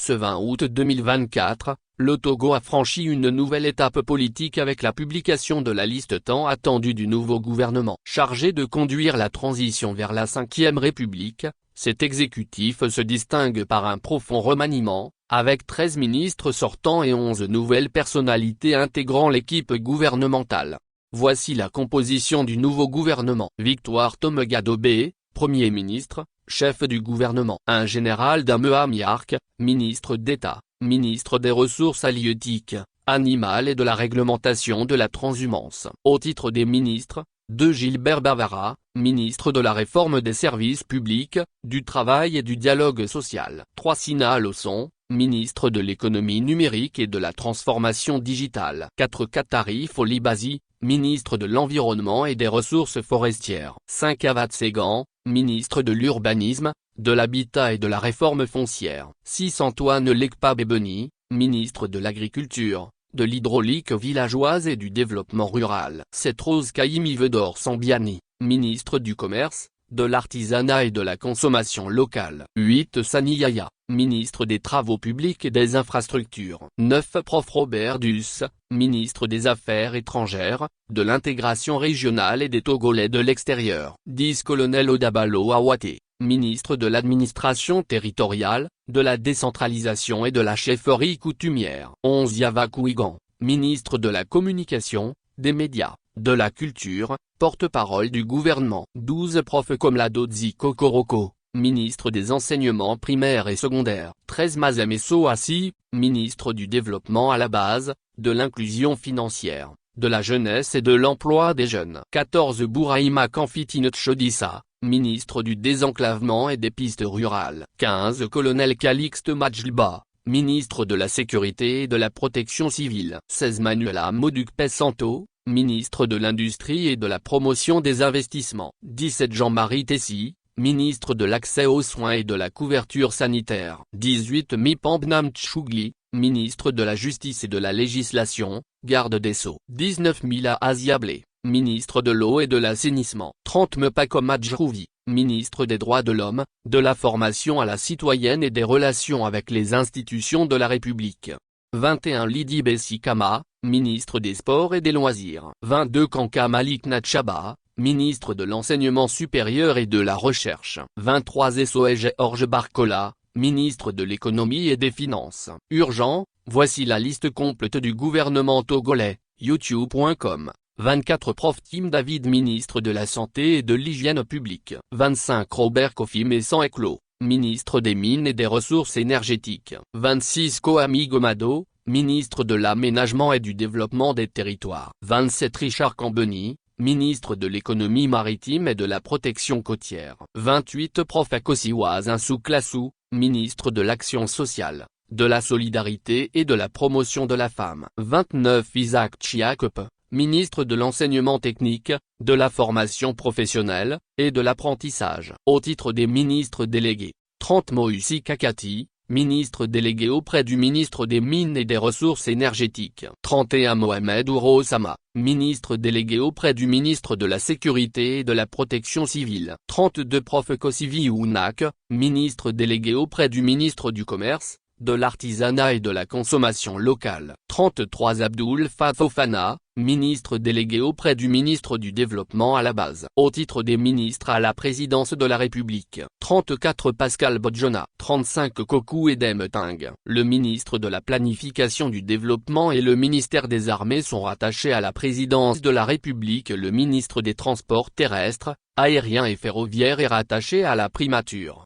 Ce 20 août 2024, le Togo a franchi une nouvelle étape politique avec la publication de la liste tant attendue du nouveau gouvernement. Chargé de conduire la transition vers la 5e République, cet exécutif se distingue par un profond remaniement, avec 13 ministres sortants et 11 nouvelles personnalités intégrant l'équipe gouvernementale. Voici la composition du nouveau gouvernement. Victoire Tomegadobé, Premier ministre, chef du gouvernement. Un général Damehamiark, ministre d'État, ministre des Ressources halieutiques, animales et de la réglementation de la transhumance. Au titre des ministres, de Gilbert Bavara, ministre de la Réforme des services publics, du Travail et du Dialogue social. 3 Sina Losson, ministre de l'Économie numérique et de la Transformation digitale. 4 Katari Folibasi, ministre de l'Environnement et des Ressources forestières. 5 Avad Segan, ministre de l'Urbanisme, de l'Habitat et de la Réforme foncière. 6 Antoine Lekpa-Bebeni, ministre de l'Agriculture, de l'Hydraulique villageoise et du Développement rural. 7 Rose Kaimi Vedor Sambiani, ministre du Commerce, de l'Artisanat et de la Consommation locale. 8 Sani Yaya, ministre des Travaux publics et des Infrastructures. 9 Prof Robert Duss, ministre des Affaires étrangères, de l'Intégration régionale et des Togolais de l'extérieur. 10 Colonel Odabalo Awate, ministre de l'Administration territoriale, de la décentralisation et de la chefferie coutumière. 11 Yava Kouigan, ministre de la Communication, des médias, de la culture, porte-parole du gouvernement. 12 Prof Komladodzi Kokoroko, ministre des enseignements primaires et secondaires. 13 Mazemesso Assi, ministre du développement à la base, de l'inclusion financière, de la jeunesse et de l'emploi des jeunes. 14 Bouraïma Kamfitine Tchodissa, ministre du désenclavement et des pistes rurales. 15 Colonel Calixte Majlba, ministre de la Sécurité et de la Protection civile. 16 Manuela Modukpe Santo, ministre de l'Industrie et de la Promotion des investissements. 17 Jean-Marie Tessi, ministre de l'Accès aux soins et de la couverture sanitaire. 18 Mipambnam Tchougli, ministre de la Justice et de la Législation, garde des Sceaux. 19 Mila Aziablé, ministre de l'Eau et de l'Assainissement. 30 Mepakomadjrouvi, ministre des Droits de l'Homme, de la Formation à la citoyenne et des Relations avec les institutions de la République. 21 Lydie Bessikama, ministre des Sports et des Loisirs. 22 Kanka Malik Natchaba, ministre de l'Enseignement supérieur et de la Recherche. 23 Essoege Orge Barkola, ministre de l'Économie et des Finances. Urgent, voici la liste complète du gouvernement togolais, youtube.com. 24 Prof Tim David, ministre de la Santé et de l'Hygiène publique. 25 Robert Kofi Messan Eklo, ministre des Mines et des Ressources énergétiques. 26 Koami Gomado, ministre de l'Aménagement et du Développement des Territoires. 27 Richard Kambeni, ministre de l'Économie maritime et de la Protection côtière. 28 Prof Akosiwa Zinsouk-Lassou, ministre de l'Action sociale, de la Solidarité et de la Promotion de la femme. 29 Isaac Chiakope, ministre de l'Enseignement technique, de la Formation professionnelle, et de l'apprentissage. Au titre des ministres délégués, 30 Moussi Kakati, ministre délégué auprès du ministre des Mines et des Ressources énergétiques. 31 Mohamed Ouro Osama, ministre délégué auprès du ministre de la Sécurité et de la Protection civile. 32 Prof Kosivi Ounak, ministre délégué auprès du ministre du Commerce, de l'Artisanat et de la Consommation locale. 33 Abdoul Fafofana, ministre délégué auprès du ministre du Développement à la base. Au titre des ministres à la présidence de la République. 34 Pascal Bodjona. 35 Kokou Edem Ting. Le ministre de la Planification du Développement et le ministère des Armées sont rattachés à la présidence de la République. Le ministre des Transports terrestres, aériens et ferroviaires est rattaché à la primature.